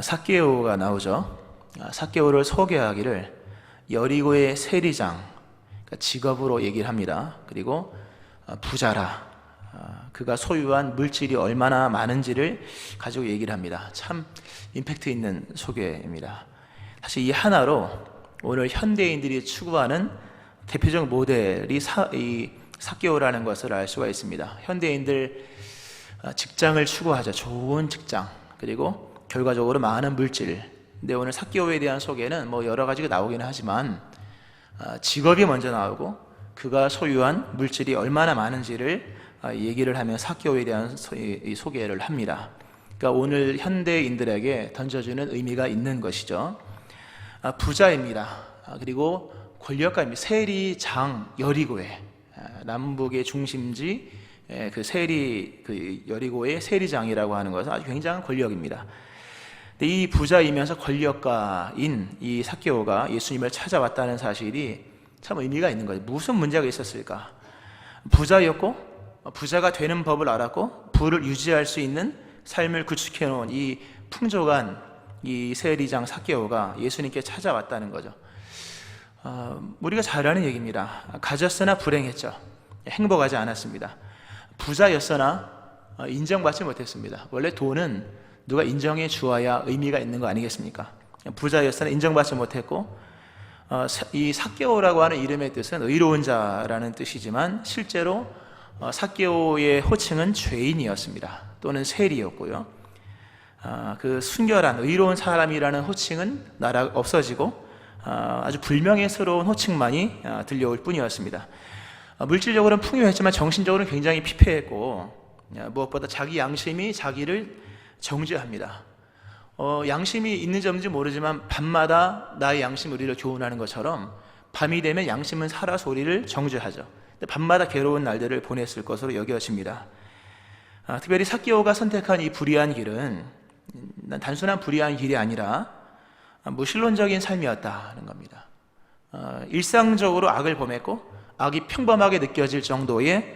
삭개오가 나오죠. 삭개오를 소개하기를 여리고의 세리장, 그러니까 직업으로 얘기를 합니다. 그리고 부자라, 그가 소유한 물질이 얼마나 많은지를 가지고 얘기를 합니다. 참 임팩트 있는 소개입니다. 사실 이 하나로 오늘 현대인들이 추구하는 대표적 모델이 이 삭개오라는 것을 알 수가 있습니다. 현대인들 직장을 추구하죠. 좋은 직장, 그리고 결과적으로 많은 물질. 근데 오늘 삭개오에 대한 소개는 뭐 여러 가지가 나오기는 하지만 직업이 먼저 나오고 그가 소유한 물질이 얼마나 많은지를 얘기를 하며 삭개오에 대한 소개를 합니다. 그러니까 오늘 현대인들에게 던져주는 의미가 있는 것이죠. 부자입니다. 그리고 권력가입니다. 세리장 여리고의 남북의 중심지, 그 여리고의 세리장이라고 하는 것은 아주 굉장한 권력입니다. 근데 이 부자이면서 권력가인 이 삭개오가 예수님을 찾아왔다는 사실이 참 의미가 있는 거예요. 무슨 문제가 있었을까? 부자였고 부자가 되는 법을 알았고 부를 유지할 수 있는 삶을 구축해 놓은 이 풍족한 이 세리장 삭개오가 예수님께 찾아왔다는 거죠. 우리가 잘 아는 얘기입니다. 가졌으나 불행했죠. 행복하지 않았습니다. 부자였으나 인정받지 못했습니다. 원래 돈은 누가 인정해 주어야 의미가 있는 거 아니겠습니까? 부자였으나 인정받지 못했고, 이 삭개오라고 하는 이름의 뜻은 의로운 자라는 뜻이지만 실제로 삭개오의 호칭은 죄인이었습니다. 또는 세리였고요. 그 순결한 의로운 사람이라는 호칭은 없어지고 아주 불명예스러운 호칭만이 들려올 뿐이었습니다. 물질적으로는 풍요했지만 정신적으로는 굉장히 피폐했고, 무엇보다 자기 양심이 자기를 정죄합니다. 양심이 있는지 없는지 모르지만 밤마다 나의 양심 우리를 교훈하는 것처럼 밤이 되면 양심은 살아서 우리를 정죄하죠. 밤마다 괴로운 날들을 보냈을 것으로 여겨집니다. 특별히 삭개오가 선택한 이 불의한 길은 단순한 불의한 길이 아니라 무신론적인 삶이었다는 겁니다. 일상적으로 악을 범했고 악이 평범하게 느껴질 정도의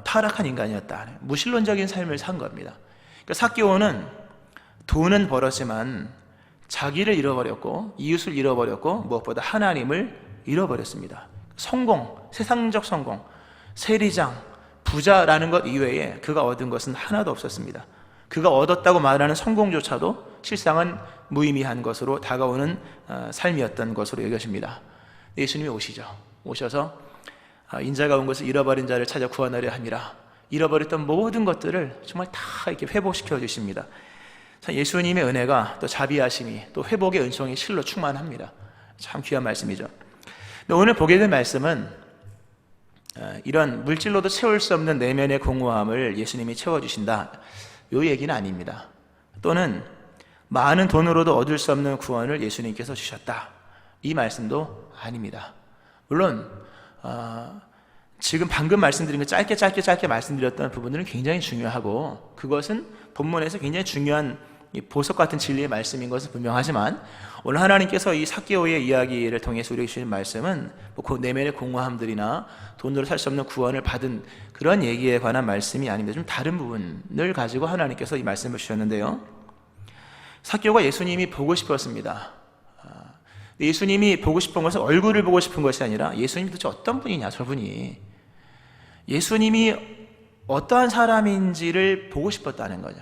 타락한 인간이었다. 무신론적인 삶을 산 겁니다. 그러니까 삭개오는 돈은 벌었지만 자기를 잃어버렸고 이웃을 잃어버렸고 무엇보다 하나님을 잃어버렸습니다. 성공, 세상적 성공, 세리장, 부자라는 것 이외에 그가 얻은 것은 하나도 없었습니다. 그가 얻었다고 말하는 성공조차도 실상은 무의미한 것으로 다가오는 삶이었던 것으로 여겨집니다. 예수님이 오셔서 인자가 온 것을 잃어버린 자를 찾아 구원하려 함이라. 잃어버렸던 모든 것들을 정말 다 이렇게 회복시켜 주십니다. 예수님의 은혜가 또 자비하심이 또 회복의 은총이 실로 충만합니다. 참 귀한 말씀이죠. 오늘 보게 된 말씀은 이런 물질로도 채울 수 없는 내면의 공허함을 예수님이 채워주신다, 이 얘기는 아닙니다. 또는 많은 돈으로도 얻을 수 없는 구원을 예수님께서 주셨다, 이 말씀도 아닙니다. 물론 지금 방금 말씀드린 거 짧게 말씀드렸던 부분들은 굉장히 중요하고 그것은 본문에서 굉장히 중요한 보석 같은 진리의 말씀인 것은 분명하지만 오늘 하나님께서 이 삭개오의 이야기를 통해서 우리에게 주신 말씀은 그 내면의 공허함들이나 돈으로 살 수 없는 구원을 받은 그런 얘기에 관한 말씀이 아닙니다. 좀 다른 부분을 가지고 하나님께서 이 말씀을 주셨는데요, 삭개오가 예수님이 보고 싶었습니다. 예수님이 보고 싶은 것은 얼굴을 보고 싶은 것이 아니라 예수님이 도대체 어떤 분이냐, 저분이 예수님이 어떠한 사람인지를 보고 싶었다는 거죠.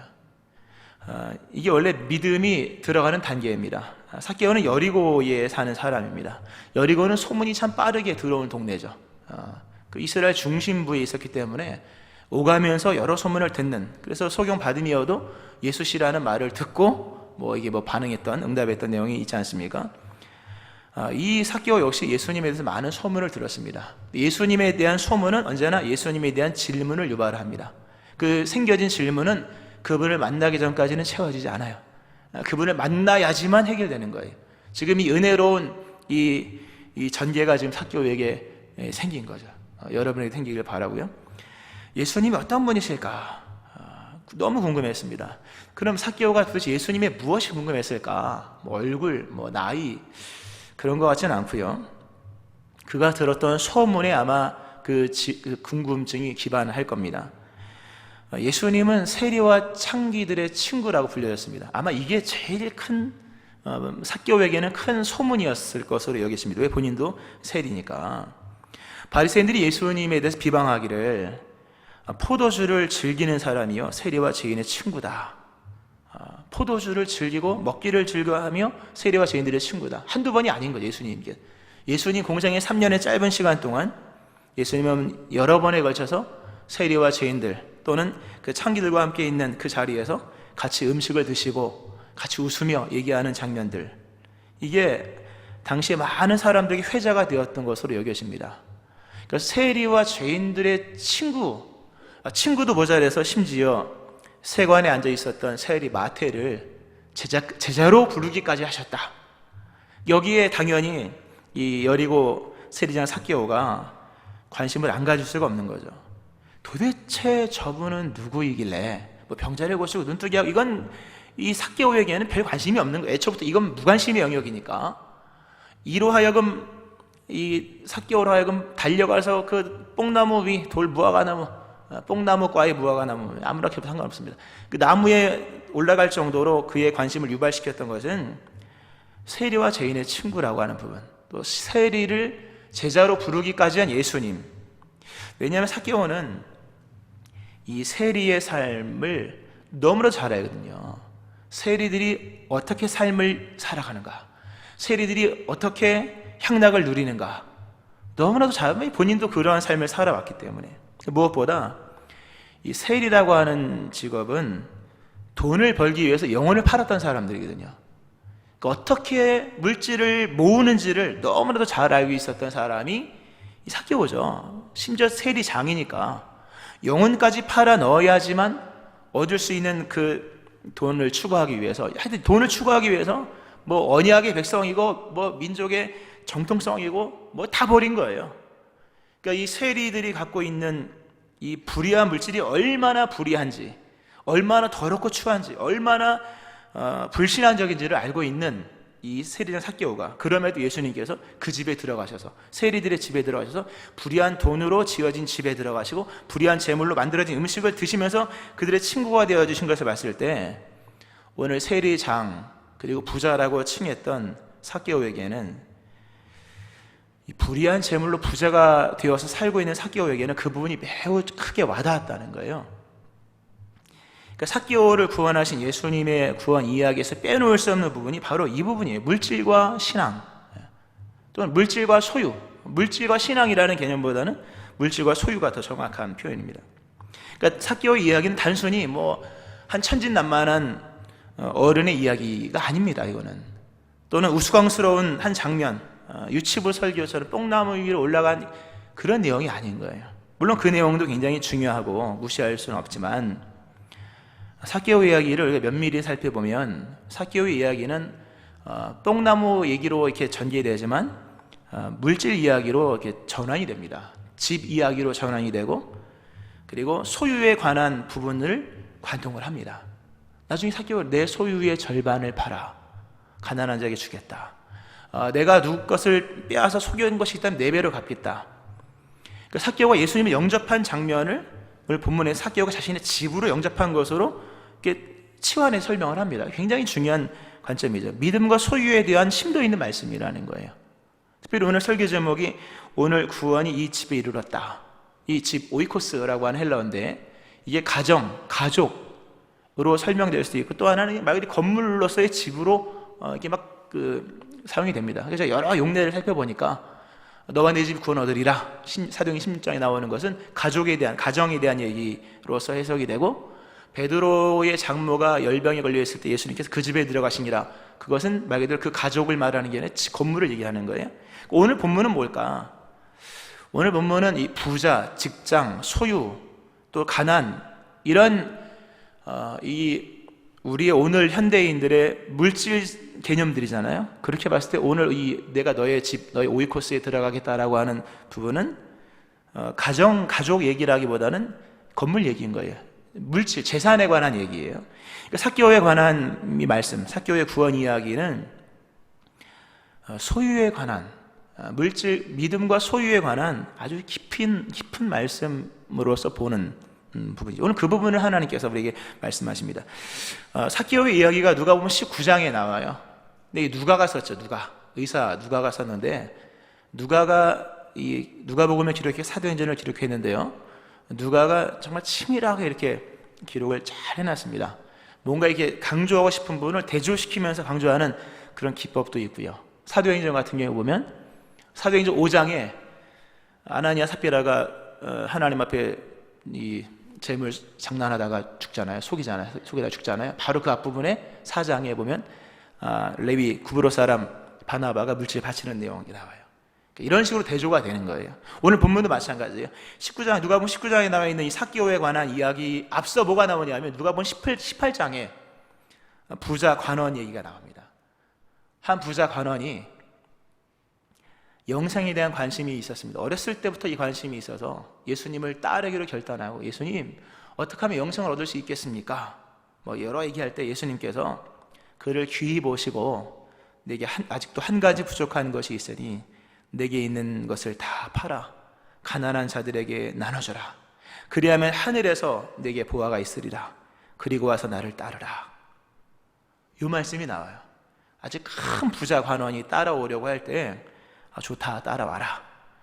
이게 원래 믿음이 들어가는 단계입니다. 삭개오는 여리고에 사는 사람입니다. 여리고는 소문이 참 빠르게 들어온 동네죠. 그 이스라엘 중심부에 있었기 때문에 오가면서 여러 소문을 듣는, 그래서 소경 바디미어도 예수시라는 말을 듣고 이게 반응했던, 응답했던 내용이 있지 않습니까? 이 삭개오 역시 예수님에 대해서 많은 소문을 들었습니다. 예수님에 대한 소문은 언제나 예수님에 대한 질문을 유발합니다. 그 생겨진 질문은 그분을 만나기 전까지는 채워지지 않아요. 그분을 만나야지만 해결되는 거예요. 지금 이 은혜로운 이 전개가 지금 삭개오에게 생긴 거죠. 여러분에게 생기길 바라고요. 예수님이 어떤 분이실까? 너무 궁금했습니다. 그럼 삭개오가 도대체 예수님의 무엇이 궁금했을까? 얼굴, 나이, 그런 것 같지는 않고요. 그가 들었던 소문에 아마 그 궁금증이 기반할 겁니다. 예수님은 세리와 창기들의 친구라고 불려졌습니다. 아마 이게 제일 큰 삭개오에게는 큰 소문이었을 것으로 여기십니다. 왜? 본인도 세리니까. 바리새인들이 예수님에 대해서 비방하기를 포도주를 즐기는 사람이요 세리와 죄인의 친구다. 포도주를 즐기고 먹기를 즐겨하며 세리와 죄인들의 친구다. 한두 번이 아닌 거죠. 예수님 공생의 3년의 짧은 시간 동안 예수님은 여러 번에 걸쳐서 세리와 죄인들 또는 그 창기들과 함께 있는 그 자리에서 같이 음식을 드시고 같이 웃으며 얘기하는 장면들, 이게 당시에 많은 사람들에게 회자가 되었던 것으로 여겨집니다. 그러니까 세리와 죄인들의 친구도 모자라서 심지어 세관에 앉아 있었던 세리 마태를 제자로 부르기까지 하셨다. 여기에 당연히 이 여리고 세리장 삭개오가 관심을 안 가질 수가 없는 거죠. 도대체 저분은 누구이길래 뭐 병자를 고치고 눈뜨기 하고, 이건 이 삭개오에게는 별 관심이 없는 거예요. 애초부터 이건 무관심의 영역이니까. 이로 하여금 이 삭개오로 하여금 달려가서 그 뽕나무 위 돌 무화과나무, 뽕나무과의 무화과나무 아무렇게 해도 상관없습니다. 그 나무에 올라갈 정도로 그의 관심을 유발시켰던 것은 세리와 죄인의 친구라고 하는 부분, 또 세리를 제자로 부르기까지 한 예수님. 왜냐하면 삭개오는 이 세리의 삶을 너무나 잘 알거든요. 세리들이 어떻게 삶을 살아가는가, 세리들이 어떻게 향락을 누리는가 너무나도 잘, 본인도 그러한 삶을 살아왔기 때문에. 무엇보다 이 세리라고 하는 직업은 돈을 벌기 위해서 영혼을 팔았던 사람들이거든요. 그러니까 어떻게 물질을 모으는지를 너무나도 잘 알고 있었던 사람이 이 삭개오죠. 심지어 세리장이니까 영혼까지 팔아 넣어야지만 얻을 수 있는 그 돈을 추구하기 위해서, 하여튼 돈을 추구하기 위해서 뭐 언약의 백성이고 뭐 민족의 정통성이고 뭐 다 버린 거예요. 그러니까 이 세리들이 갖고 있는 이 불의한 물질이 얼마나 불의한지, 얼마나 더럽고 추한지, 얼마나 불신앙적인지를 알고 있는 이 세리장 삭개오가, 그럼에도 예수님께서 그 집에 들어가셔서, 세리들의 집에 들어가셔서 불의한 돈으로 지어진 집에 들어가시고 불의한 재물로 만들어진 음식을 드시면서 그들의 친구가 되어주신 것을 봤을 때, 오늘 세리장 그리고 부자라고 칭했던 삭개오에게는, 이 불의한 재물로 부자가 되어서 살고 있는 삭개오에게는 그 부분이 매우 크게 와닿았다는 거예요. 그러니까 삭개오를 구원하신 예수님의 구원 이야기에서 빼놓을 수 없는 부분이 바로 이 부분이에요. 물질과 신앙, 또는 물질과 소유. 물질과 신앙이라는 개념보다는 물질과 소유가 더 정확한 표현입니다. 그러니까 삭개오의 이야기는 단순히 뭐 한 천진난만한 어른의 이야기가 아닙니다. 이거는, 또는 우스꽝스러운 한 장면, 유치부 설교처럼 뽕나무 위로 올라간 그런 내용이 아닌 거예요. 물론 그 내용도 굉장히 중요하고 무시할 수는 없지만, 삭개오 이야기를 면밀히 살펴보면 삭개오의 이야기는 뽕나무 얘기로 이렇게 전개되지만 물질 이야기로 이렇게 전환이 됩니다. 집 이야기로 전환이 되고, 그리고 소유에 관한 부분을 관통을 합니다. 나중에 삭개오, 내 소유의 절반을 팔아 가난한 자에게 주겠다. 내가 누구 것을 빼앗아 속여온 것이 있다면 4배로 갚겠다. 그러니까 삭개오가 예수님을 영접한 장면을 오늘 본문에 삭개오가 자신의 집으로 영접한 것으로 이렇게 치환해 설명을 합니다. 굉장히 중요한 관점이죠. 믿음과 소유에 대한 심도 있는 말씀이라는 거예요. 특별히 오늘 설교 제목이 오늘 구원이 이 집에 이르렀다. 이 집, 오이코스라고 하는 헬라어인데, 이게 가족으로 설명될 수도 있고, 또 하나는 말 그대로 건물로서의 집으로 이렇게 막 사용이 됩니다. 그래서 여러 용례를 살펴보니까 너와 내 집 구원 얻으리라, 사도행전 16장에 나오는 것은 가정에 대한 얘기로서 해석이 되고, 베드로의 장모가 열병에 걸려 있을 때 예수님께서 그 집에 들어가시니라, 그것은 말 그대로 그 가족을 말하는 게 아니라 건물을 얘기하는 거예요. 오늘 본문은 뭘까? 오늘 본문은 이 부자, 직장, 소유, 또 가난, 이런 이 우리의 오늘 현대인들의 물질 개념들이잖아요. 그렇게 봤을 때 오늘 내가 너의 집, 너의 오이코스에 들어가겠다라고 하는 부분은 가족 얘기라기보다는 건물 얘기인 거예요. 물질, 재산에 관한 얘기예요. 그러니까 삭개오에 관한 이 말씀, 삭개오의 구원 이야기는 소유에 관한, 물질, 믿음과 소유에 관한 아주 깊은 말씀으로서 보는 부분이죠. 오늘 그 부분을 하나님께서 우리에게 말씀하십니다. 삭개오의 이야기가 누가복음 19장에 나와요. 근데 이 누가가 썼죠. 의사 누가가 썼는데, 누가가 이 누가복음을 기록해 사도행전을 기록했는데요, 누가가 정말 치밀하게 이렇게 기록을 잘 해놨습니다. 뭔가 이렇게 강조하고 싶은 부분을 대조시키면서 강조하는 그런 기법도 있고요. 사도행전 같은 경우 보면 사도행전 5장에 아나니아 삽비라가 하나님 앞에 이 재물 장난하다가 죽잖아요. 속이다 죽잖아요. 바로 그 앞부분에 4장에 보면 레위 구브로 사람 바나바가 물질 바치는 내용이 나와요. 이런 식으로 대조가 되는 거예요. 오늘 본문도 마찬가지예요. 누가복음 19장에 나와 있는 이 삭개오에 관한 이야기, 앞서 뭐가 나오냐면 누가복음 18장에 부자 관원 얘기가 나옵니다. 한 부자 관원이 영생에 대한 관심이 있었습니다. 어렸을 때부터 이 관심이 있어서 예수님을 따르기로 결단하고, 예수님, 어떻게 하면 영생을 얻을 수 있겠습니까? 여러 얘기할 때 예수님께서 그를 귀히 보시고, 내게 아직도 한 가지 부족한 것이 있으니 내게 있는 것을 다 팔아 가난한 자들에게 나눠줘라. 그리하면 하늘에서 내게 보화가 있으리라. 그리고 와서 나를 따르라. 이 말씀이 나와요. 아주 큰 부자 관원이 따라오려고 할 때, 좋다, 따라와라.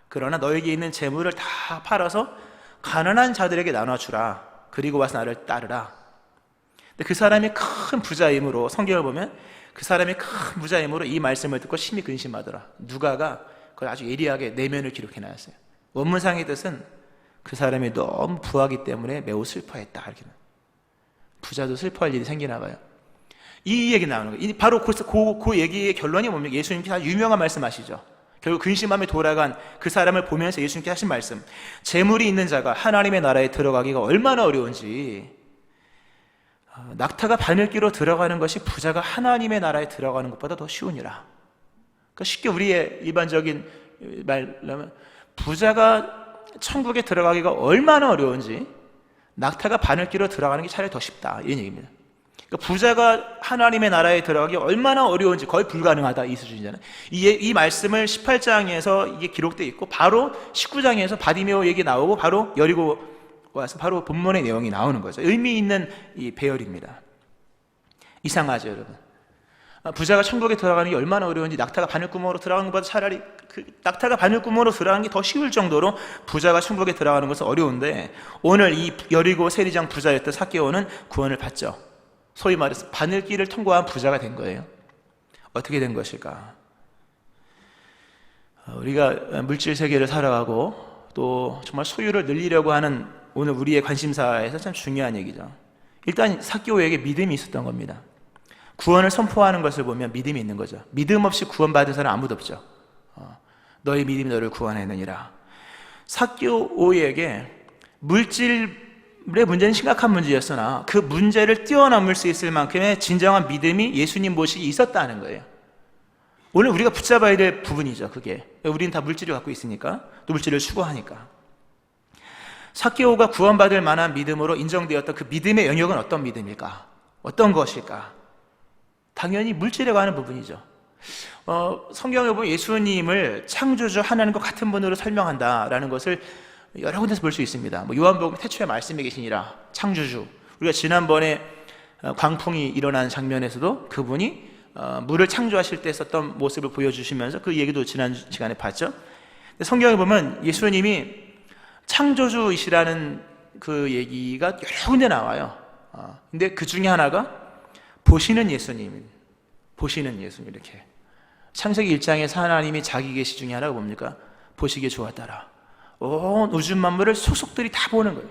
그러나 너에게 있는 재물을 다 팔아서 가난한 자들에게 나눠주라. 그리고 와서 나를 따르라. 근데 그 사람이 큰 부자임으로, 성경을 보면 그 사람이 큰 부자임으로 이 말씀을 듣고 심히 근심하더라. 누가가 그걸 아주 예리하게 내면을 기록해놨어요. 원문상의 뜻은 그 사람이 너무 부하기 때문에 매우 슬퍼했다. 이렇게. 부자도 슬퍼할 일이 생기나 봐요. 이 얘기 나오는 거예요. 바로 그 얘기의 결론이 뭡니까? 예수님께서 아주 유명한 말씀하시죠. 결국 근심함에 돌아간 그 사람을 보면서 예수님께서 하신 말씀, 재물이 있는 자가 하나님의 나라에 들어가기가 얼마나 어려운지, 낙타가 바늘귀로 들어가는 것이 부자가 하나님의 나라에 들어가는 것보다 더 쉬우니라. 그러니까 쉽게 우리의 일반적인 말로, 부자가 천국에 들어가기가 얼마나 어려운지 낙타가 바늘귀로 들어가는 게 차라리 더 쉽다, 이런 얘기입니다. 그러니까 부자가 하나님의 나라에 들어가기 얼마나 어려운지 거의 불가능하다, 이 수준이잖아요. 이 말씀을 18장에서 이게 기록되어 있고, 바로 19장에서 바디메오 얘기 나오고, 바로 여리고 와서 바로 본문의 내용이 나오는 거죠. 의미 있는 이 배열입니다. 이상하죠, 여러분? 부자가 천국에 들어가는 게 얼마나 어려운지 낙타가 바늘구멍으로 들어가는 것보다 차라리 낙타가 바늘구멍으로 들어가는 게 더 쉬울 정도로 부자가 천국에 들어가는 것은 어려운데, 오늘 이 여리고 세리장 부자였던 삭개오는 구원을 받죠. 소위 말해서 바늘길을 통과한 부자가 된 거예요. 어떻게 된 것일까? 우리가 물질 세계를 살아가고 또 정말 소유를 늘리려고 하는 오늘 우리의 관심사에서 참 중요한 얘기죠. 일단 삭개오에게 믿음이 있었던 겁니다. 구원을 선포하는 것을 보면 믿음이 있는 거죠. 믿음 없이 구원받은 사람 아무도 없죠. 너의 믿음이 너를 구원하느니라. 삭개오에게 물질의 문제는 심각한 문제였으나 그 문제를 뛰어넘을 수 있을 만큼의 진정한 믿음이 예수님 모시기 있었다는 거예요. 오늘 우리가 붙잡아야 될 부분이죠. 그게 우리는 다 물질을 갖고 있으니까, 또 물질을 추구하니까. 삭개오가 구원받을 만한 믿음으로 인정되었던 그 믿음의 영역은 어떤 믿음일까? 어떤 것일까? 당연히 물질에 관한 부분이죠. 성경에 보면 예수님을 창조주 하나님과 같은 분으로 설명한다라는 것을 여러 군데서 볼 수 있습니다. 요한복음 태초에 말씀이 계시니라, 창조주. 우리가 지난번에 광풍이 일어난 장면에서도 그분이 물을 창조하실 때 썼던 모습을 보여주시면서 그 얘기도 지난 시간에 봤죠. 성경에 보면 예수님이 창조주이시라는 그 얘기가 여러 군데 나와요. 근데 그 중에 하나가 보시는 예수님 이렇게. 창세기 1장에서 하나님이 자기 계시 중에 하나가 뭡니까? 보시기에 좋았더라. 온 우주 만물을 소속들이 다 보는 거예요.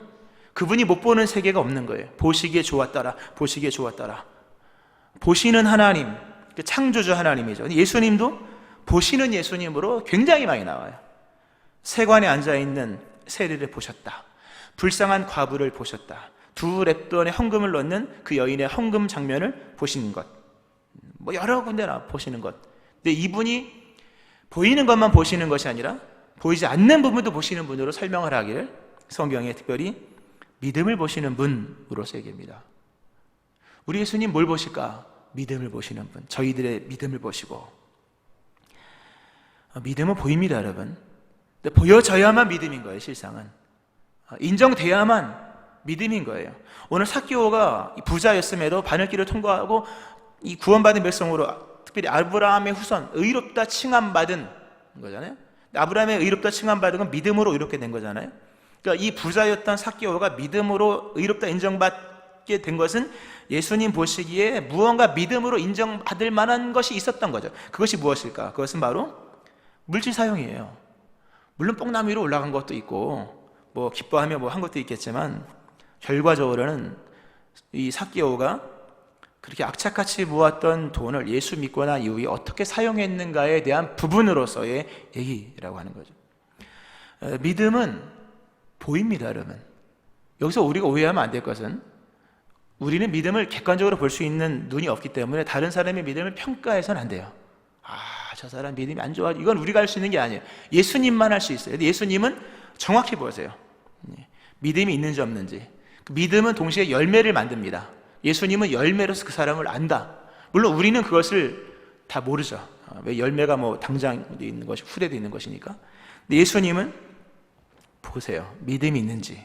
그분이 못 보는 세계가 없는 거예요. 보시기에 좋았더라. 보시기에 좋았더라. 보시는 하나님, 창조주 하나님이죠. 예수님도 보시는 예수님으로 굉장히 많이 나와요. 세관에 앉아있는 세리를 보셨다. 불쌍한 과부를 보셨다. 두 랩돈에 헌금을 넣는 그 여인의 헌금 장면을 보시는 것. 여러 군데 보시는 것. 근데 이분이 보이는 것만 보시는 것이 아니라 보이지 않는 부분도 보시는 분으로 설명을 하기를 성경에 특별히 믿음을 보시는 분으로서 얘기합니다. 우리 예수님 뭘 보실까? 믿음을 보시는 분. 저희들의 믿음을 보시고. 믿음은 보입니다, 여러분. 근데 보여져야만 믿음인 거예요, 실상은. 인정돼야만 믿음인 거예요. 오늘 삭개오가 부자였음에도 바늘길을 통과하고 이 구원받은 백성으로, 특별히 아브라함의 후손, 의롭다 칭함받은 거잖아요. 아브라함의 의롭다 칭함받은 건 믿음으로 의롭게 된 거잖아요. 그러니까 이 부자였던 삭개오가 믿음으로 의롭다 인정받게 된 것은 예수님 보시기에 무언가 믿음으로 인정받을 만한 것이 있었던 거죠. 그것이 무엇일까? 그것은 바로 물질 사용이에요. 물론 뽕나무 위로 올라간 것도 있고 뭐 기뻐하며 뭐 한 것도 있겠지만, 결과적으로는 이 삭개오가 그렇게 악착같이 모았던 돈을 예수 믿고 난 이후에 어떻게 사용했는가에 대한 부분으로서의 얘기라고 하는 거죠. 믿음은 보입니다, 여러분. 여기서 우리가 오해하면 안 될 것은, 우리는 믿음을 객관적으로 볼 수 있는 눈이 없기 때문에 다른 사람의 믿음을 평가해서는 안 돼요. 저 사람 믿음이 안 좋아, 이건 우리가 할 수 있는 게 아니에요. 예수님만 할 수 있어요. 예수님은 정확히 보세요. 믿음이 있는지 없는지. 믿음은 동시에 열매를 만듭니다. 예수님은 열매로서 그 사람을 안다. 물론 우리는 그것을 다 모르죠. 왜 열매가 뭐 당장도 있는 것이 후대도 있는 것이니까. 근데 예수님은 보세요. 믿음이 있는지,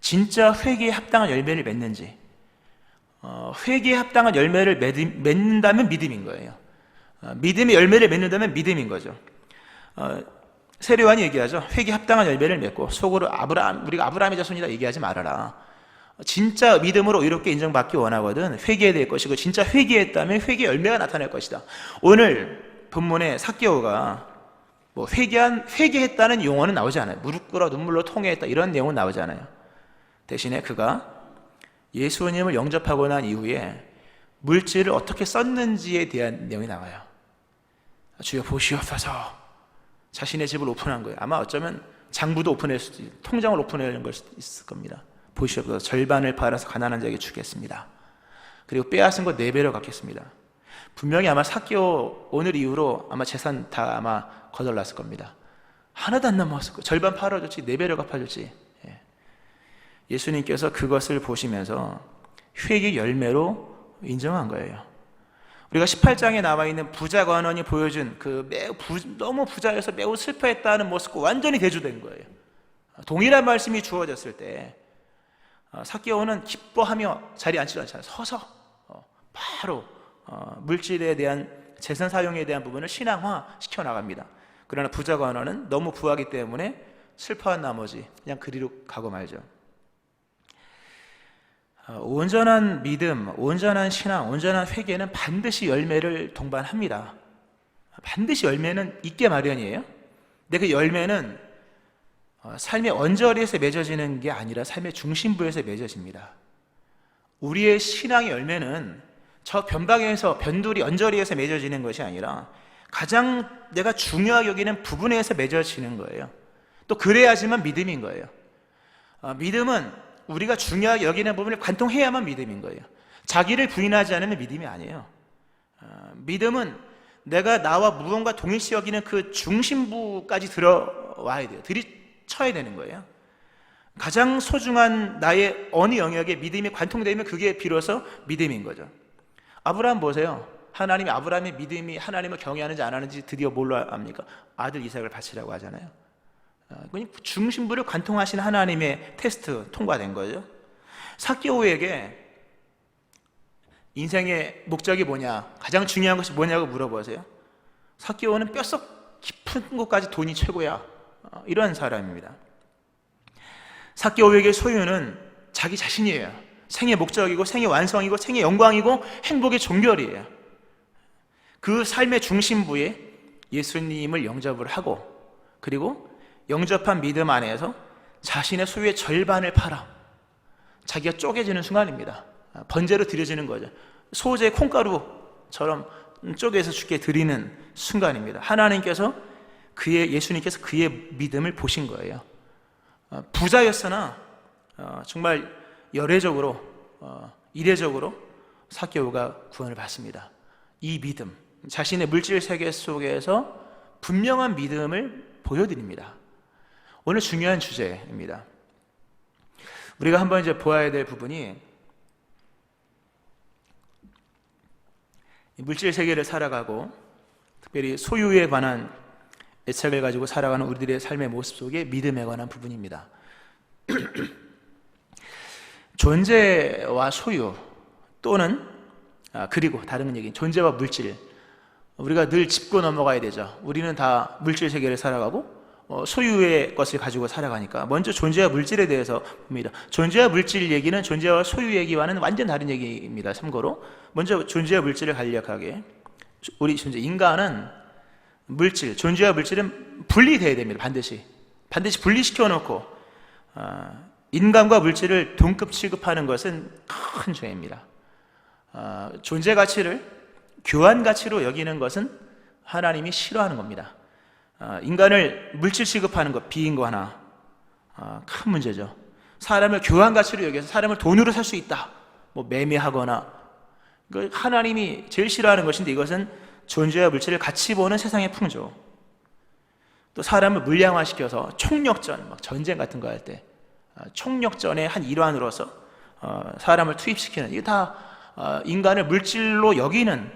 진짜 회개에 합당한 열매를 맺는지. 회개에 합당한 열매를 맺는다면 믿음인 거예요. 믿음의 열매를 맺는다면 믿음인 거죠. 세례요한이 얘기하죠. 회개에 합당한 열매를 맺고 속으로 우리가 아브라함의 자손이다 얘기하지 말아라. 진짜 믿음으로 의롭게 인정받기 원하거든 회개해야 될 것이고, 진짜 회개했다면 회개 열매가 나타날 것이다. 오늘 본문에 삭개오가 뭐 회개했다는 용어는 나오지 않아요. 무릎 꿇어 눈물로 통회했다 이런 내용은 나오지 않아요. 대신에 그가 예수님을 영접하고 난 이후에 물질을 어떻게 썼는지에 대한 내용이 나와요. 주여 보시옵소서. 자신의 집을 오픈한 거예요. 아마 어쩌면 장부도 오픈할 수도 있고 통장을 오픈하는 걸 수도 있을 겁니다. 보시옵소서. 절반을 팔아서 가난한 자에게 주겠습니다. 그리고 빼앗은 것 4배로 갚겠습니다. 분명히 아마 삭개오 오늘 이후로 아마 재산 다 아마 거덜났을 겁니다. 하나도 안 남았을 거예요. 절반 팔아줬지 4배로 갚아줬지. 예수님께서 그것을 보시면서 회개 열매로 인정한 거예요. 우리가 18장에 나와 있는 부자 관원이 보여준 그 너무 부자여서 매우 슬퍼했다는 모습과 완전히 대조된 거예요. 동일한 말씀이 주어졌을 때 삭개오는 기뻐하며 자리에 앉지도 않잖아요. 서서 바로 물질에 대한 재산 사용에 대한 부분을 신앙화 시켜 나갑니다. 그러나 부자 관원은 너무 부하기 때문에 슬퍼한 나머지 그냥 그리로 가고 말죠. 온전한 믿음, 온전한 신앙, 온전한 회개는 반드시 열매를 동반합니다. 반드시 열매는 있게 마련이에요. 근데 그 열매는 삶의 언저리에서 맺어지는 게 아니라 삶의 중심부에서 맺어집니다. 우리의 신앙의 열매는 저 변방에서 변두리 언저리에서 맺어지는 것이 아니라 가장 내가 중요하게 여기는 부분에서 맺어지는 거예요. 또 그래야지만 믿음인 거예요. 믿음은 우리가 중요하게 여기는 부분을 관통해야만 믿음인 거예요. 자기를 부인하지 않으면 믿음이 아니에요. 믿음은 내가 나와 무언가 동일시 여기는 그 중심부까지 들어와야 돼요. 들이쳐야 되는 거예요. 가장 소중한 나의 어느 영역에 믿음이 관통되면 그게 비로소 믿음인 거죠. 아브라함 보세요. 하나님이 아브라함의 믿음이 하나님을 경외하는지 안 하는지 드디어 뭘로 압니까? 아들 이삭을 바치라고 하잖아요. 중심부를 관통하신 하나님의 테스트 통과된 거죠. 삭개오에게 인생의 목적이 뭐냐, 가장 중요한 것이 뭐냐고 물어보세요. 삭개오는 뼛속 깊은 곳까지 돈이 최고야, 이런 사람입니다. 삭개오에게 소유는 자기 자신이에요. 생의 목적이고 생의 완성이고 생의 영광이고 행복의 종결이에요. 그 삶의 중심부에 예수님을 영접을 하고, 그리고 영접한 믿음 안에서 자신의 소유의 절반을 팔아 자기가 쪼개지는 순간입니다. 번제로 드려지는 거죠. 소재 콩가루처럼 쪼개서 주께 드리는 순간입니다. 하나님께서 예수님께서 그의 믿음을 보신 거예요. 부자였으나 정말 열애적으로 이례적으로 삭개오가 구원을 받습니다. 이 믿음, 자신의 물질 세계 속에서 분명한 믿음을 보여드립니다. 오늘 중요한 주제입니다. 우리가 한번 이제 보아야 될 부분이 물질 세계를 살아가고 특별히 소유에 관한 애착을 가지고 살아가는 우리들의 삶의 모습 속에 믿음에 관한 부분입니다. 존재와 소유 또는 그리고 다른 얘기는 존재와 물질, 우리가 늘 짚고 넘어가야 되죠. 우리는 다 물질 세계를 살아가고 소유의 것을 가지고 살아가니까 먼저 존재와 물질에 대해서 봅니다. 존재와 물질 얘기는 존재와 소유 얘기와는 완전 다른 얘기입니다. 참고로 먼저 존재와 물질을 간략하게, 우리 존재 인간은 물질, 존재와 물질은 분리돼야 됩니다. 반드시 분리시켜 놓고 인간과 물질을 동급 취급하는 것은 큰 죄입니다. 존재 가치를 교환 가치로 여기는 것은 하나님이 싫어하는 겁니다. 인간을 물질 취급하는 것, 비인고 하나 큰 문제죠. 사람을 교환 가치로 여기서 사람을 돈으로 살 수 있다, 뭐 매매하거나, 하나님이 제일 싫어하는 것인데 이것은 존재와 물질을 같이 보는 세상의 풍조. 또 사람을 물량화시켜서 총력전, 막 전쟁 같은 거 할 때 총력전의 한 일환으로서 사람을 투입시키는, 이게 다 인간을 물질로 여기는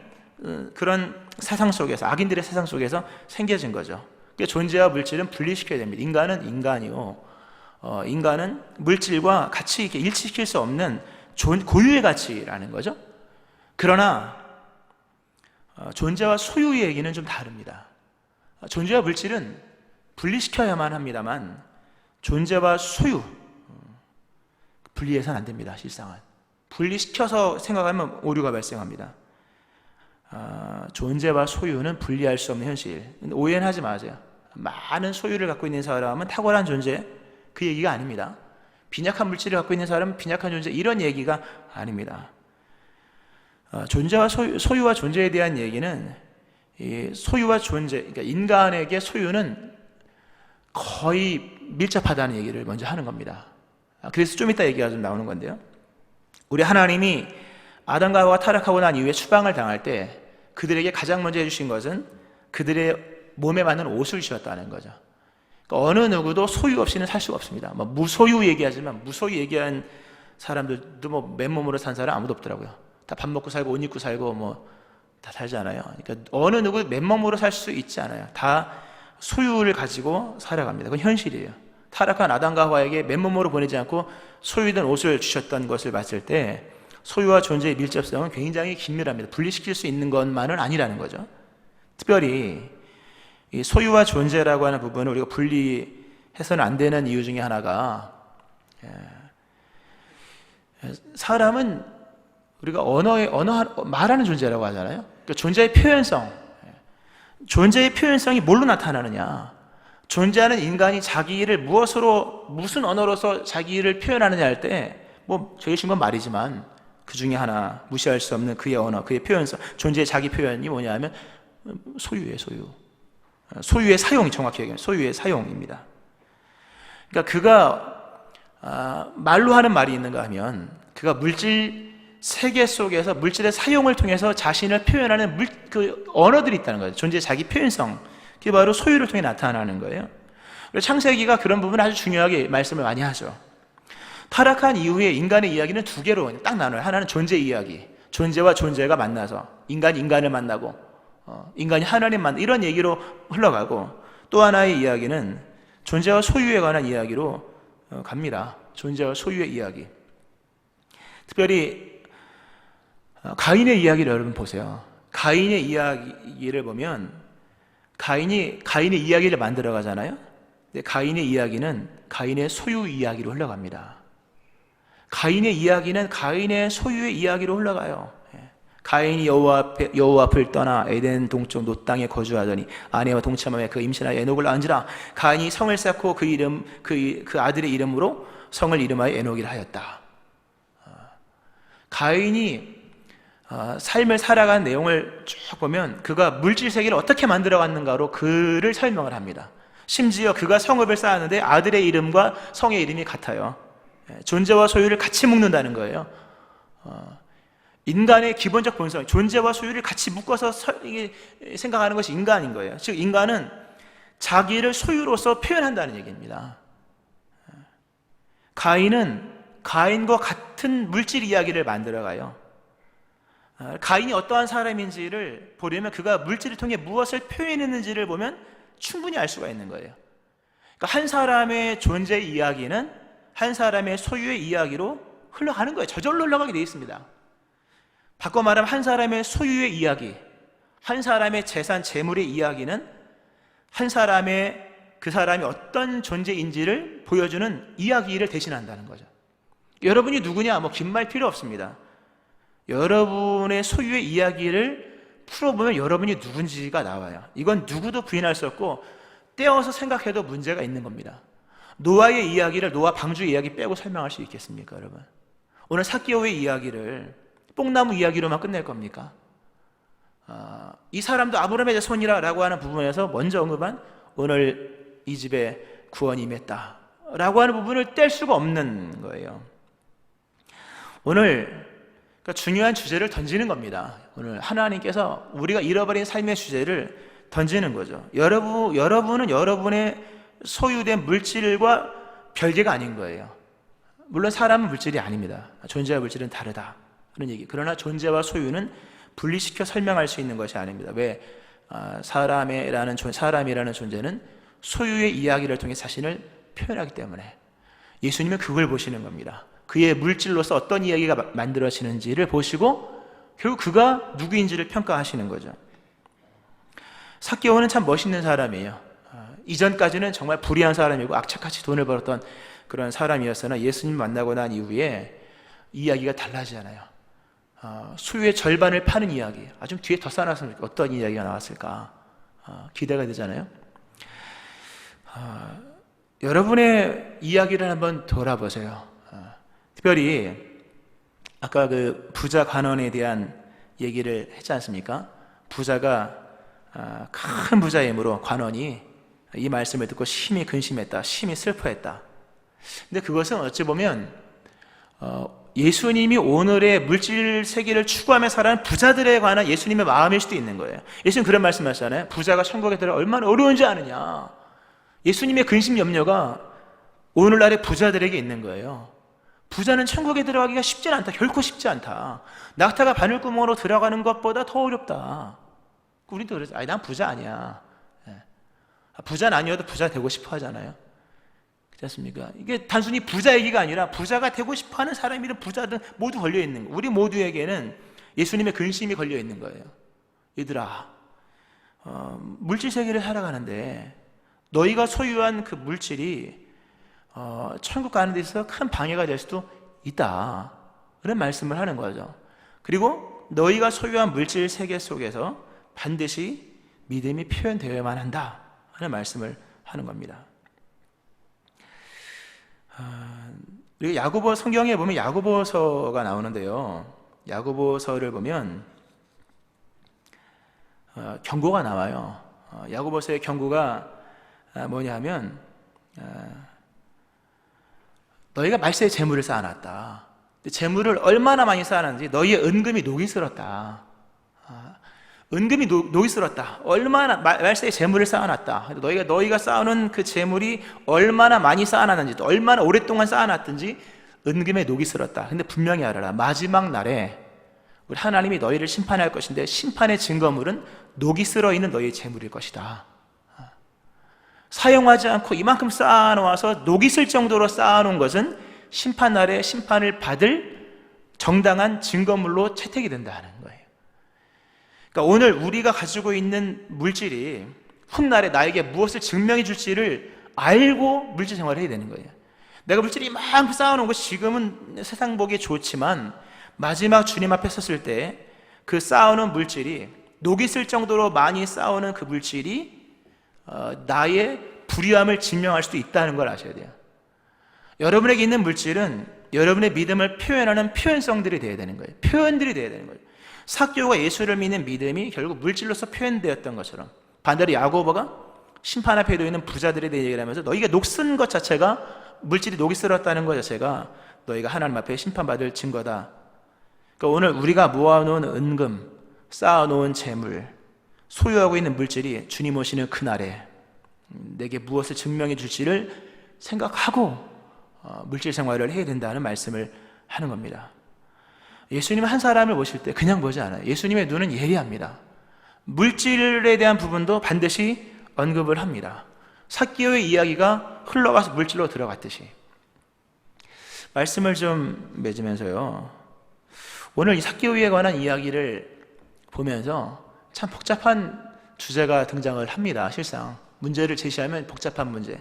그런 세상 속에서, 악인들의 세상 속에서 생겨진 거죠. 그러니까 존재와 물질은 분리시켜야 됩니다. 인간은 인간이요, 인간은 물질과 같이 이렇게 일치시킬 수 없는 고유의 가치라는 거죠. 그러나 존재와 소유의 얘기는 좀 다릅니다. 존재와 물질은 분리시켜야만 합니다만 존재와 소유 분리해서는 안 됩니다. 실상은 분리시켜서 생각하면 오류가 발생합니다. 존재와 소유는 분리할 수 없는 현실. 오해는 하지 마세요. 많은 소유를 갖고 있는 사람은 탁월한 존재, 그 얘기가 아닙니다. 빈약한 물질을 갖고 있는 사람은 빈약한 존재, 이런 얘기가 아닙니다. 존재와 소유와 존재에 대한 얘기는, 이 소유와 존재, 그러니까 인간에게 소유는 거의 밀접하다는 얘기를 먼저 하는 겁니다. 그래서 좀 이따 얘기가 좀 나오는 건데요, 우리 하나님이 아담과 하와가 타락하고 난 이후에 추방을 당할 때 그들에게 가장 먼저 해주신 것은 그들의 몸에 맞는 옷을 주셨다는 거죠. 그러니까 어느 누구도 소유 없이는 살 수가 없습니다. 뭐 무소유 얘기하지만 무소유 얘기한 사람들도 뭐 맨몸으로 산 사람 아무도 없더라고요. 다 밥 먹고 살고 옷 입고 살고 뭐 다 살지 않아요. 그러니까 어느 누구 맨몸으로 살 수 있지 않아요. 다 소유를 가지고 살아갑니다. 그건 현실이에요. 타락한 아담과 하와에게 맨몸으로 보내지 않고 소유된 옷을 주셨던 것을 봤을 때 소유와 존재의 밀접성은 굉장히 긴밀합니다. 분리시킬 수 있는 것만은 아니라는 거죠. 특별히 이 소유와 존재라고 하는 부분을 우리가 분리해서는 안 되는 이유 중에 하나가, 사람은 우리가 말하는 존재라고 하잖아요. 그러니까 존재의 표현성, 존재의 표현성이 뭘로 나타나느냐? 존재하는 인간이 자기를 무슨 언어로서 자기를 표현하느냐 할 때, 뭐 제일 쉬운 건 말이지만 그 중에 하나 무시할 수 없는 그의 언어, 그의 표현성, 존재의 자기 표현이 뭐냐 하면 소유예요. 소유의 사용이, 정확히 얘기하면 소유의 사용입니다. 그러니까 그가 말로 하는 말이 있는가 하면 그가 물질 세계 속에서 물질의 사용을 통해서 자신을 표현하는 그 언어들이 있다는 거예요. 존재의 자기 표현성, 그게 바로 소유를 통해 나타나는 거예요. 그래서 창세기가 그런 부분을 아주 중요하게 말씀을 많이 하죠. 타락한 이후에 인간의 이야기는 두 개로 딱 나눠요. 하나는 존재 이야기, 존재와 존재가 만나서 인간이 인간을 만나고 인간이 하나님 만나, 이런 얘기로 흘러가고, 또 하나의 이야기는 존재와 소유에 관한 이야기로 갑니다. 존재와 소유의 이야기. 특별히 가인의 이야기를 여러분 보세요. 가인의 이야기를 보면 가인의 이야기를 만들어 가잖아요. 근데 가인의 이야기는 가인의 소유 이야기로 흘러갑니다. 가인의 이야기는 가인의 소유의 이야기로 흘러가요. 가인이 여호와 앞을 떠나 에덴 동쪽 놋 땅에 거주하더니 아내와 동침하며 그 임신하여 에녹을 낳은지라. 가인이 성을 쌓고 그 아들의 이름으로 성을 이름하여 에녹이라 하였다. 가인이 삶을 살아간 내용을 쭉 보면 그가 물질 세계를 어떻게 만들어갔는가로 그를 설명을 합니다. 심지어 그가 성읍을 쌓았는데 아들의 이름과 성의 이름이 같아요. 존재와 소유를 같이 묶는다는 거예요. 인간의 기본적 본성, 존재와 소유를 같이 묶어서 생각하는 것이 인간인 거예요. 즉 인간은 자기를 소유로서 표현한다는 얘기입니다. 가인은 가인과 같은 물질 이야기를 만들어가요. 가인이 어떠한 사람인지를 보려면 그가 물질을 통해 무엇을 표현했는지를 보면 충분히 알 수가 있는 거예요. 그러니까 한 사람의 존재 이야기는 한 사람의 소유의 이야기로 흘러가는 거예요. 저절로 흘러가게 되어 있습니다. 바꿔 말하면 한 사람의 소유의 이야기, 한 사람의 재산, 재물의 이야기는 한 사람의 그 사람이 어떤 존재인지를 보여주는 이야기를 대신한다는 거죠. 여러분이 누구냐? 긴 말 필요 없습니다. 여러분의 소유의 이야기를 풀어보면 여러분이 누군지가 나와요. 이건 누구도 부인할 수 없고 떼어서 생각해도 문제가 있는 겁니다. 노아의 이야기를 노아 방주의 이야기 빼고 설명할 수 있겠습니까, 여러분? 오늘 삭개오의 이야기를 뽕나무 이야기로만 끝낼 겁니까? 이 사람도 아브라함의 자손이라고 하는 부분에서 먼저 언급한 오늘 이 집에 구원이 임했다 라고 하는 부분을 뗄 수가 없는 거예요. 오늘 중요한 주제를 던지는 겁니다. 오늘 하나님께서 우리가 잃어버린 삶의 주제를 던지는 거죠. 여러분은 여러분의 소유된 물질과 별개가 아닌 거예요. 물론 사람은 물질이 아닙니다. 존재와 물질은 다르다 그런 얘기. 그러나 존재와 소유는 분리시켜 설명할 수 있는 것이 아닙니다. 왜? 사람이라는 존재는 소유의 이야기를 통해 자신을 표현하기 때문에 예수님은 그걸 보시는 겁니다. 그의 물질로서 어떤 이야기가 만들어지는지를 보시고 결국 그가 누구인지를 평가하시는 거죠. 삭개오는 참 멋있는 사람이에요. 이전까지는 정말 불의한 사람이고 악착같이 돈을 벌었던 그런 사람이었으나 예수님 만나고 난 이후에 이야기가 달라지잖아요. 소유의 절반을 파는 이야기. 좀 뒤에 더 쌓아놨으면 어떤 이야기가 나왔을까 기대가 되잖아요. 여러분의 이야기를 한번 돌아보세요. 특별히 아까 그 부자 관원에 대한 얘기를 했지 않습니까? 부자가 큰 부자이므로 관원이 이 말씀을 듣고 심히 근심했다, 심히 슬퍼했다. 근데 그것은 어찌 보면 예수님이 오늘의 물질 세계를 추구하며 살아가는 부자들에 관한 예수님의 마음일 수도 있는 거예요. 예수님 그런 말씀하시잖아요. 부자가 천국에 들어 얼마나 어려운지 아느냐. 예수님의 근심 염려가 오늘날의 부자들에게 있는 거예요. 부자는 천국에 들어가기가 쉽지 않다. 결코 쉽지 않다. 낙타가 바늘구멍으로 들어가는 것보다 더 어렵다. 우리도 그러죠. 난 부자 아니야. 부자는 아니어도 부자 되고 싶어 하잖아요. 그렇지 않습니까? 이게 단순히 부자 얘기가 아니라 부자가 되고 싶어 하는 사람이든 부자든 모두 걸려 있는 거예요. 우리 모두에게는 예수님의 근심이 걸려 있는 거예요. 얘들아, 물질 세계를 살아가는데 너희가 소유한 그 물질이 천국 가는 데 있어서 큰 방해가 될 수도 있다. 그런 말씀을 하는 거죠. 그리고 너희가 소유한 물질 세계 속에서 반드시 믿음이 표현되어야만 한다 하는 말씀을 하는 겁니다. 그리고 야고보 성경에 보면 야고보서가 나오는데요. 야고보서를 보면 경고가 나와요. 야고보서의 경고가 뭐냐면 너희가 말세에 재물을 쌓아놨다. 재물을 얼마나 많이 쌓아놨는지 너희의 은금이 녹이 슬었다. 은금이 녹이 슬었다. 얼마나 말세에 재물을 쌓아놨다. 너희가 쌓아놓은 그 재물이 얼마나 많이 쌓아놨는지, 또 얼마나 오랫동안 쌓아놨든지 은금에 녹이 슬었다. 근데 분명히 알아라. 마지막 날에 우리 하나님이 너희를 심판할 것인데 심판의 증거물은 녹이 슬어 있는 너희의 재물일 것이다. 사용하지 않고 이만큼 쌓아놓아서 녹이 슬 정도로 쌓아놓은 것은 심판날에 심판을 받을 정당한 증거물로 채택이 된다는 거예요. 그러니까 오늘 우리가 가지고 있는 물질이 훗날에 나에게 무엇을 증명해 줄지를 알고 물질 생활을 해야 되는 거예요. 내가 물질이 이만큼 쌓아놓은 것이 지금은 세상 보기에 좋지만 마지막 주님 앞에 섰을 때 그 쌓아놓은 물질이 녹이 슬 정도로 많이 쌓아놓은 그 물질이 나의 불의함을 증명할 수도 있다는 걸 아셔야 돼요. 여러분에게 있는 물질은 여러분의 믿음을 표현하는 표현성들이 되어야 되는 거예요. 표현들이 되어야 되는 거예요. 삭개오가 예수를 믿는 믿음이 결국 물질로서 표현되었던 것처럼 반대로 야고보가 심판 앞에 놓이는 부자들에 대해 얘기를 하면서 너희가 녹슨 것 자체가 물질이 녹이 슬었다는 것 자체가 너희가 하나님 앞에 심판받을 증거다. 그러니까 오늘 우리가 모아놓은 은금, 쌓아놓은 재물, 소유하고 있는 물질이 주님 오시는 그날에 내게 무엇을 증명해 줄지를 생각하고 물질 생활을 해야 된다는 말씀을 하는 겁니다. 예수님은 한 사람을 보실 때 그냥 보지 않아요. 예수님의 눈은 예리합니다. 물질에 대한 부분도 반드시 언급을 합니다. 삭개오의 이야기가 흘러가서 물질로 들어갔듯이 말씀을 좀 맺으면서요, 오늘 이 삭개오에 관한 이야기를 보면서 참 복잡한 주제가 등장을 합니다. 실상 문제를 제시하면 복잡한 문제.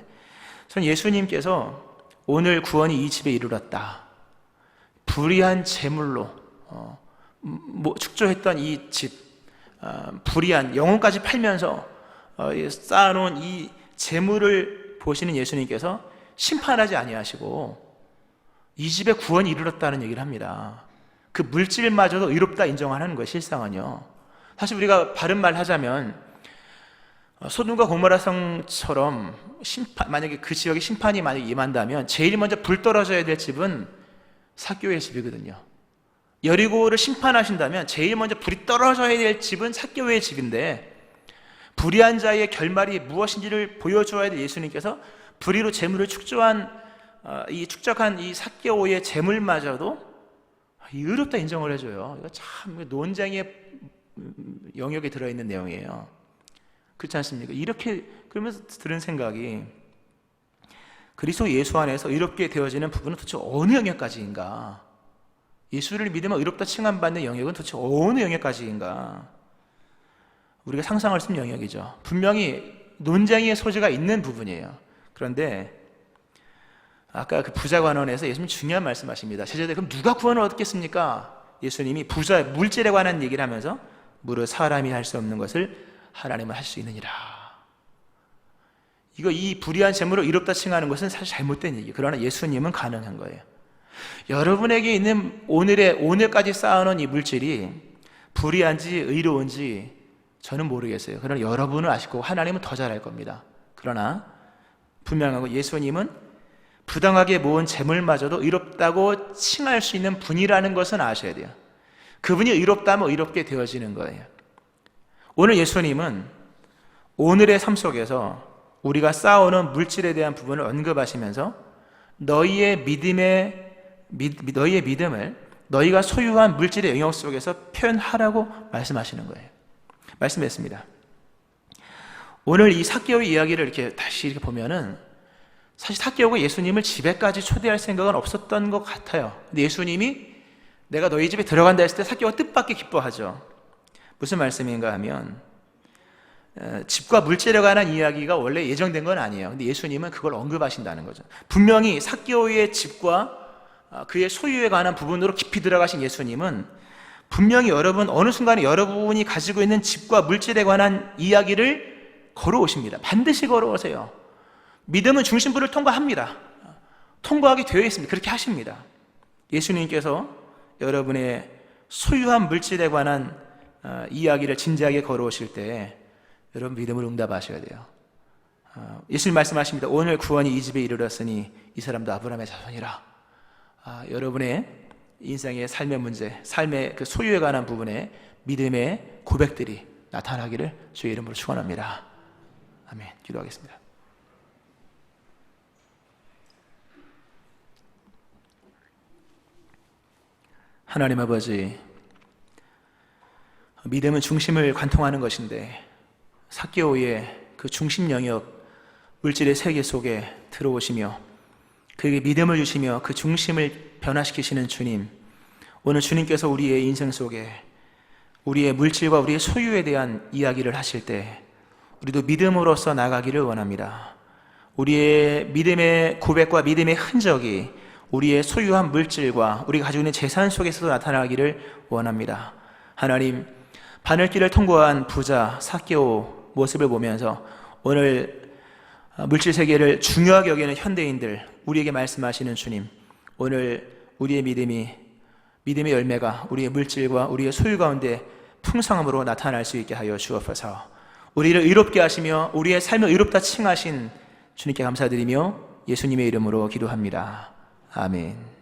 전 예수님께서 오늘 구원이 이 집에 이르렀다, 불의한 재물로 축조했던 이 집, 불의한 영혼까지 팔면서 쌓아놓은 이 재물을 보시는 예수님께서 심판하지 아니하시고 이 집에 구원이 이르렀다는 얘기를 합니다. 그 물질마저도 의롭다 인정하는 거예요. 실상은요, 사실 우리가 바른 말 하자면 소돔과 고모라 성처럼 만약에 그 지역에 심판이 만약에 임한다면 제일 먼저 불 떨어져야 될 집은 삭개오의 집이거든요. 여리고를 심판하신다면 제일 먼저 불이 떨어져야 될 집은 삭개오의 집인데, 불의한 자의 결말이 무엇인지를 보여주어야 될 예수님께서 불의로 재물을 축적한 이 삭개오의 재물마저도 의롭다 인정을 해줘요. 이거 참 논쟁의 영역에 들어있는 내용이에요. 그렇지 않습니까? 이렇게 그러면서 들은 생각이, 그리스도 예수 안에서 의롭게 되어지는 부분은 도대체 어느 영역까지인가? 예수를 믿으면 의롭다 칭함받는 영역은 도대체 어느 영역까지인가? 우리가 상상할 수 있는 영역이죠. 분명히 논쟁의 소지가 있는 부분이에요. 그런데 아까 그 부자 관원에서 예수님 중요한 말씀하십니다. 제자들, 그럼 누가 구원을 얻겠습니까? 예수님이 부자 물질에 관한 얘기를 하면서 무릇 사람이 할 수 없는 것을 하나님은 할 수 있느니라. 이 불의한 재물을 의롭다 칭하는 것은 사실 잘못된 얘기. 그러나 예수님은 가능한 거예요. 여러분에게 있는 오늘까지 쌓아놓은 이 물질이 불의한지 의로운지 저는 모르겠어요. 그러나 여러분은 아실 거고 하나님은 더 잘 알 겁니다. 그러나 분명하고 예수님은 부당하게 모은 재물마저도 의롭다고 칭할 수 있는 분이라는 것은 아셔야 돼요. 그분이 의롭다면 의롭게 되어지는 거예요. 오늘 예수님은 오늘의 삶 속에서 우리가 쌓아오는 물질에 대한 부분을 언급하시면서 너희의 믿음을 너희가 소유한 물질의 영역 속에서 표현하라고 말씀하시는 거예요. 말씀했습니다. 오늘 이 삭개오의 이야기를 다시 이렇게 보면은 사실 삭개오가 예수님을 집에까지 초대할 생각은 없었던 것 같아요. 근데 예수님이 내가 너희 집에 들어간다 했을 때 삭개오가 뜻밖의 기뻐하죠. 무슨 말씀인가 하면 집과 물질에 관한 이야기가 원래 예정된 건 아니에요. 근데 예수님은 그걸 언급하신다는 거죠. 분명히 삭개오의 집과 그의 소유에 관한 부분으로 깊이 들어가신 예수님은 분명히 어느 순간에 여러분이 가지고 있는 집과 물질에 관한 이야기를 걸어오십니다. 반드시 걸어오세요. 믿음은 중심부를 통과합니다. 통과하게 되어 있습니다. 그렇게 하십니다. 예수님께서 여러분의 소유한 물질에 관한 이야기를 진지하게 걸어오실 때 여러분 믿음으로 응답하셔야 돼요. 예수님 말씀하십니다. 오늘 구원이 이 집에 이르렀으니 이 사람도 아브라함의 자손이라. 여러분의 인생의 삶의 문제, 삶의 그 소유에 관한 부분에 믿음의 고백들이 나타나기를 주의 이름으로 축원합니다. 아멘. 기도하겠습니다. 하나님 아버지, 믿음은 중심을 관통하는 것인데 삭개오의 그 중심 영역 물질의 세계 속에 들어오시며 그에게 믿음을 주시며 그 중심을 변화시키시는 주님, 오늘 주님께서 우리의 인생 속에 우리의 물질과 우리의 소유에 대한 이야기를 하실 때 우리도 믿음으로써 나가기를 원합니다. 우리의 믿음의 고백과 믿음의 흔적이 우리의 소유한 물질과 우리가 가지고 있는 재산 속에서도 나타나기를 원합니다. 하나님, 바늘길을 통과한 부자 삭개오 모습을 보면서 오늘 물질 세계를 중요하게 여기는 현대인들, 우리에게 말씀하시는 주님, 오늘 우리의 믿음의 열매가 우리의 물질과 우리의 소유 가운데 풍성함으로 나타날 수 있게 하여 주옵소서. 우리를 의롭게 하시며 우리의 삶을 의롭다 칭하신 주님께 감사드리며 예수님의 이름으로 기도합니다. 아멘.